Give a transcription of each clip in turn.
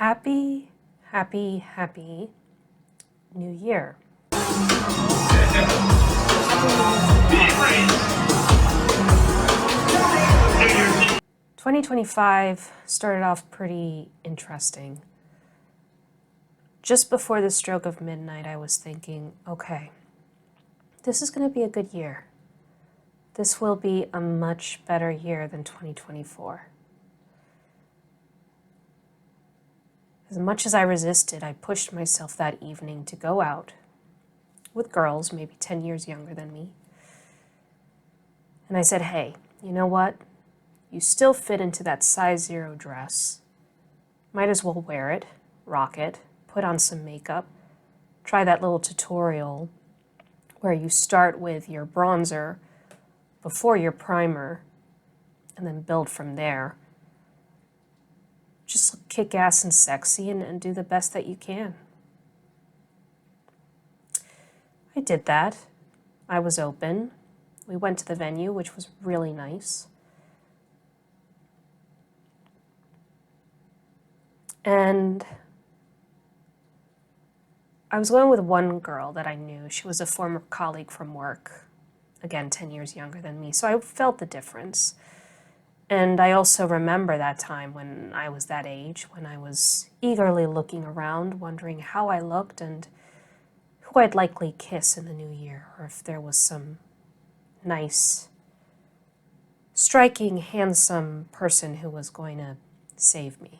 Happy, happy, happy New Year. 2025 started off pretty interesting. Just before the stroke of midnight, I was thinking, okay, this is going to be a good year. This will be a much better year than 2024. As much as I resisted, I pushed myself that evening to go out with girls, maybe 10 years younger than me. And I said, hey, you know what? You still fit into that size 0 dress. Might as well wear it, rock it, put on some makeup, try that little tutorial where you start with your bronzer before your primer and then build from there. Just look kick-ass and sexy and do the best that you can. I did that. I was open. We went to the venue, which was really nice. And I was going with one girl that I knew. She was a former colleague from work, again, 10 years younger than me. So I felt the difference. And I also remember that time when I was that age, when I was eagerly looking around, wondering how I looked and who I'd likely kiss in the new year, or if there was some nice, striking, handsome person who was going to save me.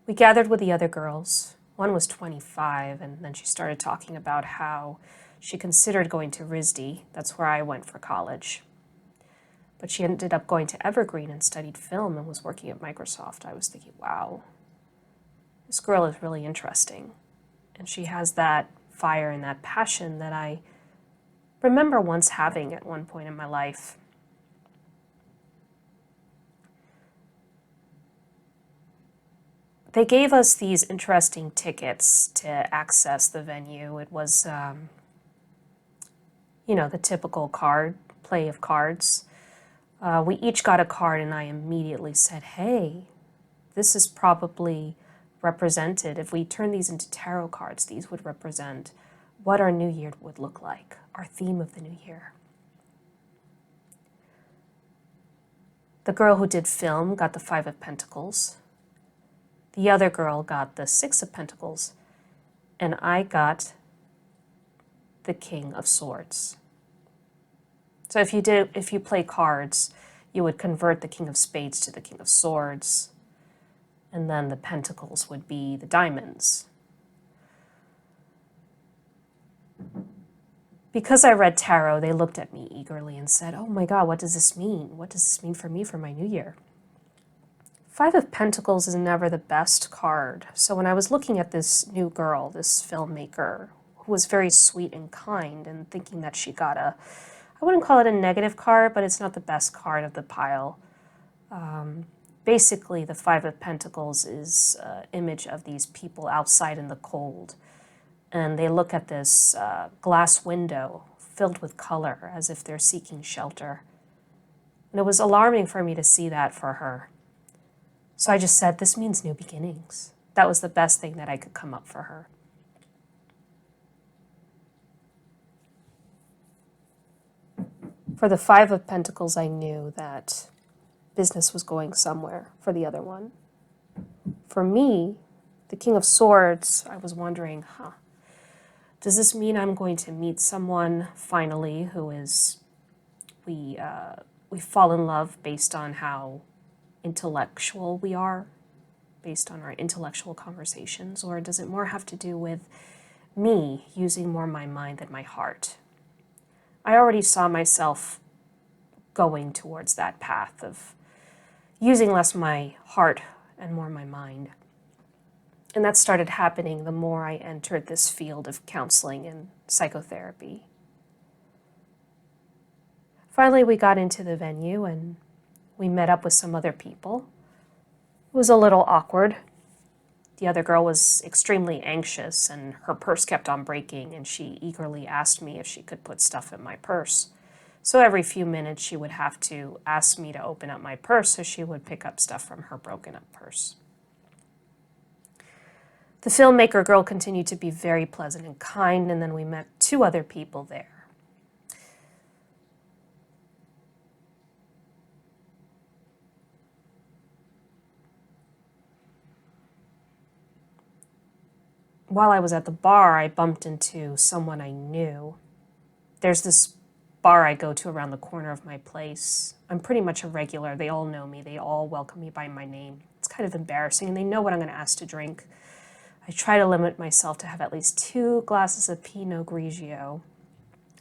We gathered with the other girls. One was 25, and then she started talking about how she considered going to RISD. That's where I went for college. But she ended up going to Evergreen and studied film and was working at Microsoft. I was thinking, wow, this girl is really interesting. And she has that fire and that passion that I remember once having at one point in my life. They gave us these interesting tickets to access the venue. It was, the typical play of cards. We each got a card, and I immediately said, hey, this is probably represented. If we turn these into tarot cards, these would represent what our new year would look like, our theme of the new year. The girl who did film got the 5 of Pentacles. The other girl got the 6 of Pentacles, and I got the King of Swords. So if you play cards, you would convert the King of Spades to the King of Swords, and then the Pentacles would be the diamonds. Because I read tarot, they looked at me eagerly and said, oh my God, what does this mean? What does this mean for me for my new year? 5 of Pentacles is never the best card. So when I was looking at this new girl, this filmmaker, who was very sweet and kind, and thinking that she got I wouldn't call it a negative card, but it's not the best card of the pile. Basically, the 5 of Pentacles is an image of these people outside in the cold. And they look at this glass window filled with color as if they're seeking shelter. And it was alarming for me to see that for her. So I just said, this means new beginnings. That was the best thing that I could come up for her. For the 5 of Pentacles, I knew that business was going somewhere for the other one. For me, the King of Swords, I was wondering, does this mean I'm going to meet someone finally who is, we fall in love based on how intellectual we are, based on our intellectual conversations, or does it more have to do with me using more my mind than my heart? I already saw myself going towards that path of using less my heart and more my mind. And that started happening the more I entered this field of counseling and psychotherapy. Finally, we got into the venue and we met up with some other people. It was a little awkward. The other girl was extremely anxious and her purse kept on breaking, and she eagerly asked me if she could put stuff in my purse. So every few minutes she would have to ask me to open up my purse, so she would pick up stuff from her broken up purse. The filmmaker girl continued to be very pleasant and kind, and then we met 2 other people there. While I was at the bar, I bumped into someone I knew. There's this bar I go to around the corner of my place. I'm pretty much a regular. They all know me. They all welcome me by my name. It's kind of embarrassing, and they know what I'm going to ask to drink. I try to limit myself to have at least 2 glasses of Pinot Grigio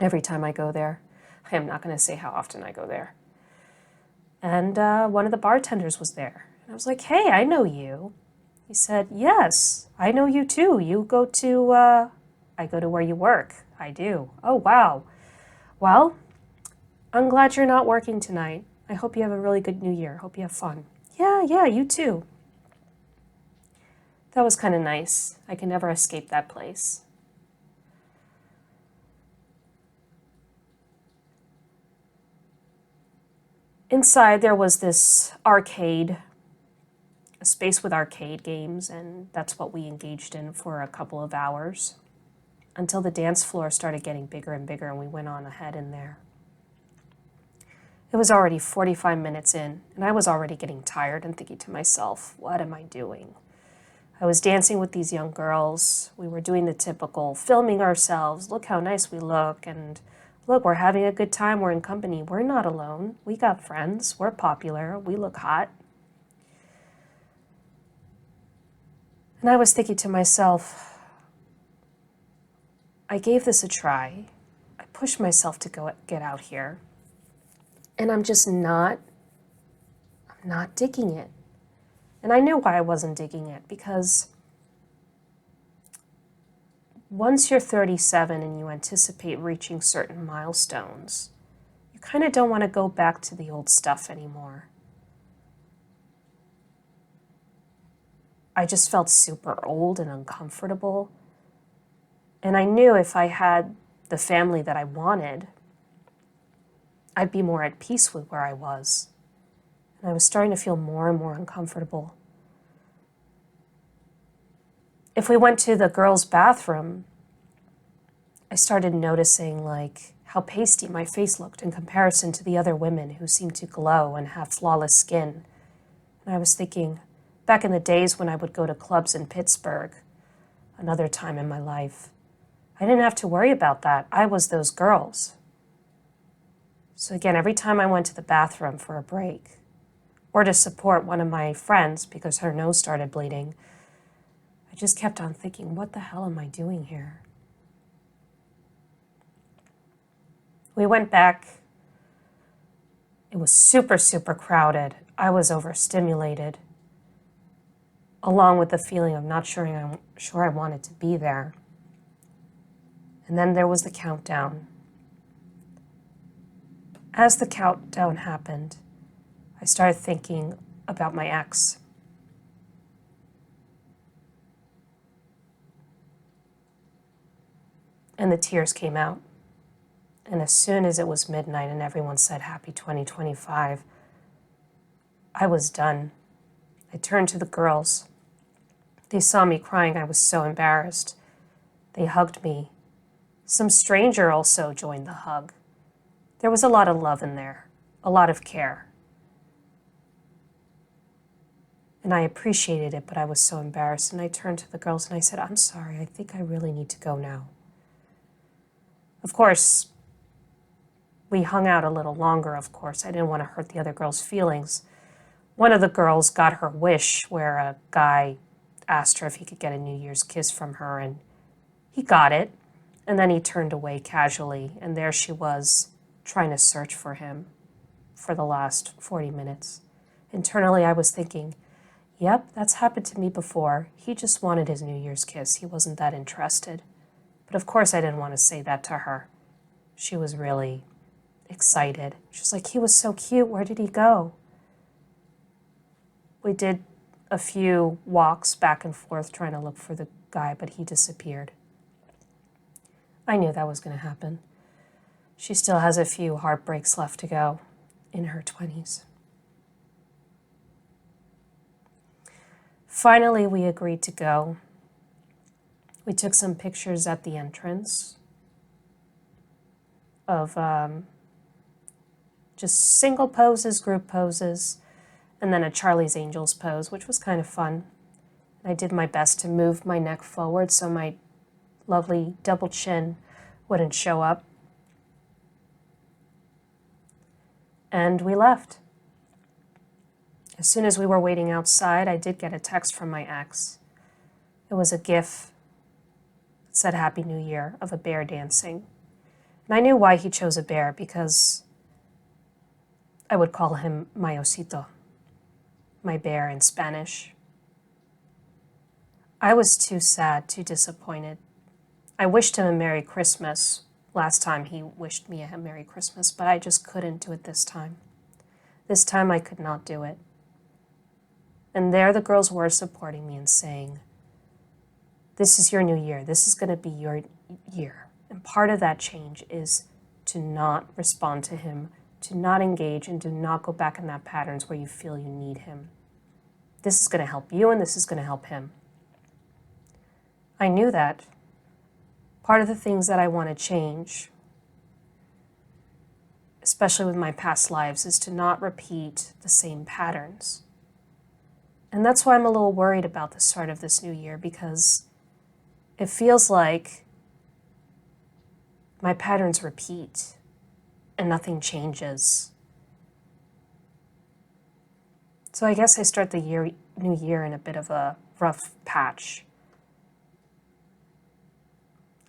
every time I go there. I am not going to say how often I go there. And one of the bartenders was there. And I was like, hey, I know you. He said, yes, I know you too. You go to, I go to where you work. I do. Oh, wow. Well, I'm glad you're not working tonight. I hope you have a really good New Year. Hope you have fun. Yeah, you too. That was kind of nice. I can never escape that place. Inside there was this arcade, a space with arcade games, and that's what we engaged in for a couple of hours until the dance floor started getting bigger and bigger, and we went on ahead in there. It was already 45 minutes in, and I was already getting tired and thinking to myself, what am I doing? I was dancing with these young girls. We were doing the typical filming ourselves. Look how nice we look, and look, we're having a good time. We're in company. We're not alone. We got friends. We're popular. We look hot. And I was thinking to myself, I gave this a try. I pushed myself to get out here. And I'm not digging it. And I knew why I wasn't digging it, because once you're 37 and you anticipate reaching certain milestones, you kind of don't want to go back to the old stuff anymore. I just felt super old and uncomfortable. And I knew if I had the family that I wanted, I'd be more at peace with where I was. And I was starting to feel more and more uncomfortable. If we went to the girls' bathroom, I started noticing how pasty my face looked in comparison to the other women who seemed to glow and have flawless skin. And I was thinking, back in the days when I would go to clubs in Pittsburgh, another time in my life, I didn't have to worry about that. I was those girls. So again, every time I went to the bathroom for a break, or to support one of my friends because her nose started bleeding, I just kept on thinking, what the hell am I doing here? We went back. It was super, super crowded. I was overstimulated, along with the feeling of not sure I wanted to be there. And then there was the countdown. As the countdown happened, I started thinking about my ex. And the tears came out. And as soon as it was midnight and everyone said Happy 2025, I was done. I turned to the girls. They saw me crying. I was so embarrassed. They hugged me. Some stranger also joined the hug. There was a lot of love in there, a lot of care. And I appreciated it, but I was so embarrassed. And I turned to the girls and I said, I'm sorry, I think I really need to go now. Of course, we hung out a little longer, of course. I didn't want to hurt the other girls' feelings. One of the girls got her wish where a guy asked her if he could get a New Year's kiss from her, and he got it. And then he turned away casually, and there she was trying to search for him for the last 40 minutes. Internally, I was thinking, yep, that's happened to me before. He just wanted his New Year's kiss. He wasn't that interested. But of course, I didn't want to say that to her. She was really excited. She was like, he was so cute. Where did he go? We did a few walks back and forth trying to look for the guy, but he disappeared. I knew that was going to happen. She still has a few heartbreaks left to go in her 20s. Finally, we agreed to go. We took some pictures at the entrance of just single poses, group poses, and then a Charlie's Angels pose, which was kind of fun. I did my best to move my neck forward so my lovely double chin wouldn't show up. And we left. As soon as we were waiting outside, I did get a text from my ex. It was a GIF that said Happy New Year of a bear dancing. And I knew why he chose a bear, because I would call him my osito, my bear in Spanish. I was too sad, too disappointed. I wished him a Merry Christmas last time he wished me a Merry Christmas, but I just couldn't do it this time. This time I could not do it. And there the girls were supporting me and saying, this is your new year. This is going to be your year. And part of that change is to not respond to him, to not engage, and to not go back in that patterns where you feel you need him. This is going to help you, and this is going to help him. I knew that part of the things that I want to change, especially with my past lives, is to not repeat the same patterns. And that's why I'm a little worried about the start of this new year, because it feels like my patterns repeat and nothing changes. So I guess I start the new year in a bit of a rough patch.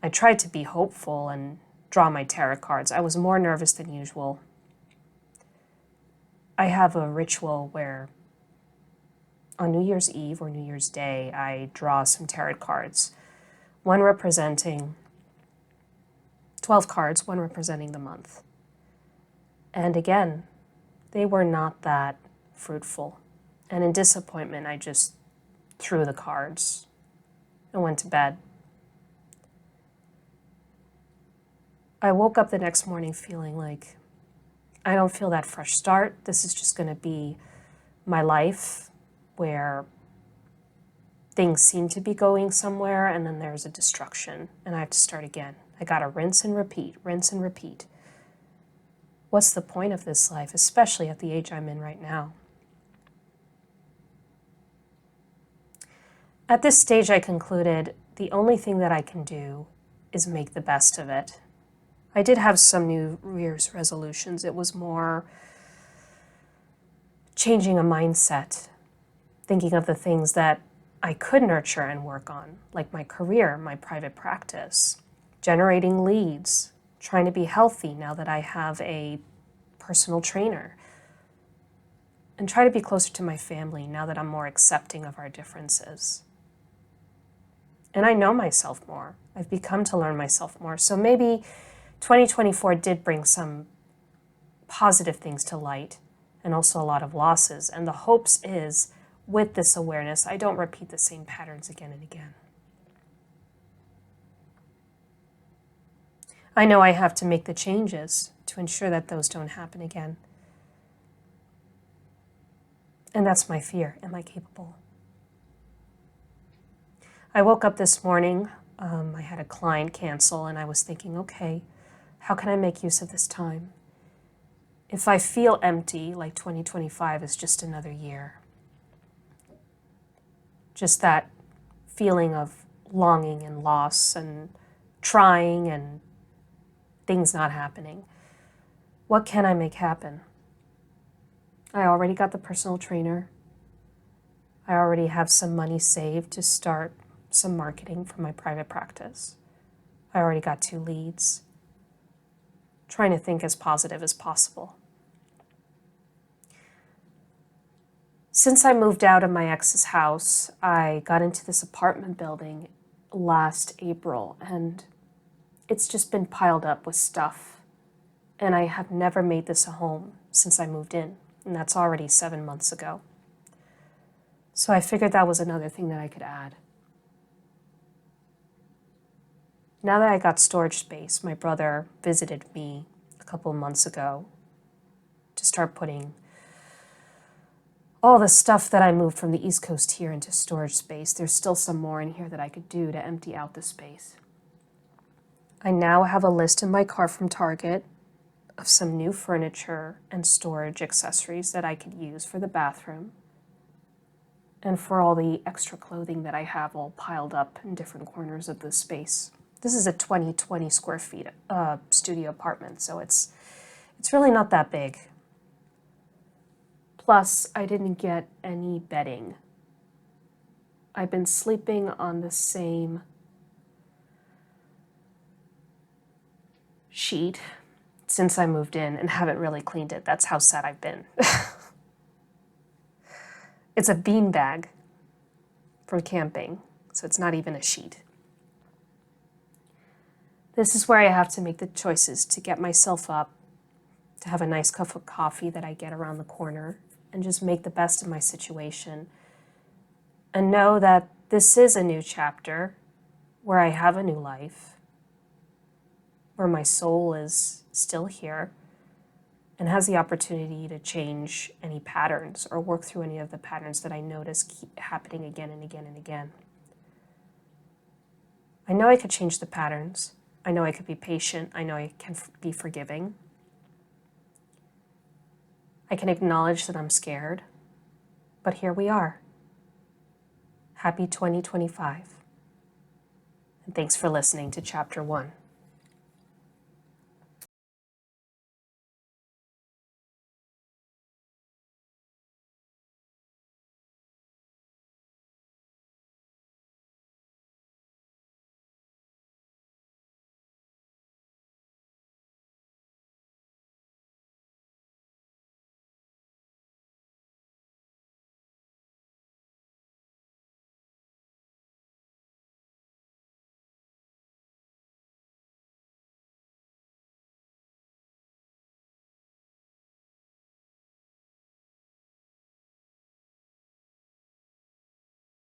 I tried to be hopeful and draw my tarot cards. I was more nervous than usual. I have a ritual where on New Year's Eve or New Year's Day, I draw some tarot cards, one representing 12 cards, one representing the month. And again, they were not that fruitful. And in disappointment, I just threw the cards and went to bed. I woke up the next morning feeling like I don't feel that fresh start. This is just going to be my life where things seem to be going somewhere and then there's a destruction and I have to start again. I got to rinse and repeat, rinse and repeat. What's the point of this life, especially at the age I'm in right now? At this stage, I concluded the only thing that I can do is make the best of it. I did have some New Year's resolutions. It was more changing a mindset, thinking of the things that I could nurture and work on, like my career, my private practice, generating leads, trying to be healthy now that I have a personal trainer, and try to be closer to my family now that I'm more accepting of our differences. And I know myself more. I've become to learn myself more. So maybe 2024 did bring some positive things to light and also a lot of losses. And the hopes is, with this awareness, I don't repeat the same patterns again and again. I know I have to make the changes to ensure that those don't happen again. And that's my fear. Am I capable? I woke up this morning, I had a client cancel, and I was thinking, okay, how can I make use of this time? If I feel empty, like 2025 is just another year, just that feeling of longing and loss and trying and things not happening, what can I make happen? I already got the personal trainer. I already have some money saved to start some marketing for my private practice. I already got 2 leads. Trying to think as positive as possible. Since I moved out of my ex's house, I got into this apartment building last April, and it's just been piled up with stuff. And I have never made this a home since I moved in, and that's already 7 months ago. So I figured that was another thing that I could add. Now that I got storage space, my brother visited me a couple of months ago to start putting all the stuff that I moved from the East Coast here into storage space. There's still some more in here that I could do to empty out the space. I now have a list in my car from Target of some new furniture and storage accessories that I could use for the bathroom and for all the extra clothing that I have all piled up in different corners of the space. This is a 20 square feet studio apartment, so it's really not that big. Plus, I didn't get any bedding. I've been sleeping on the same sheet since I moved in and haven't really cleaned it. That's how sad I've been. It's a bean bag from camping, so it's not even a sheet. This is where I have to make the choices to get myself up, to have a nice cup of coffee that I get around the corner, and just make the best of my situation. And know that this is a new chapter where I have a new life, where my soul is still here and has the opportunity to change any patterns or work through any of the patterns that I notice keep happening again and again and again. I know I could change the patterns. I know I could be patient. I know I can be forgiving. I can acknowledge that I'm scared, but here we are. Happy 2025. And thanks for listening to Chapter 1.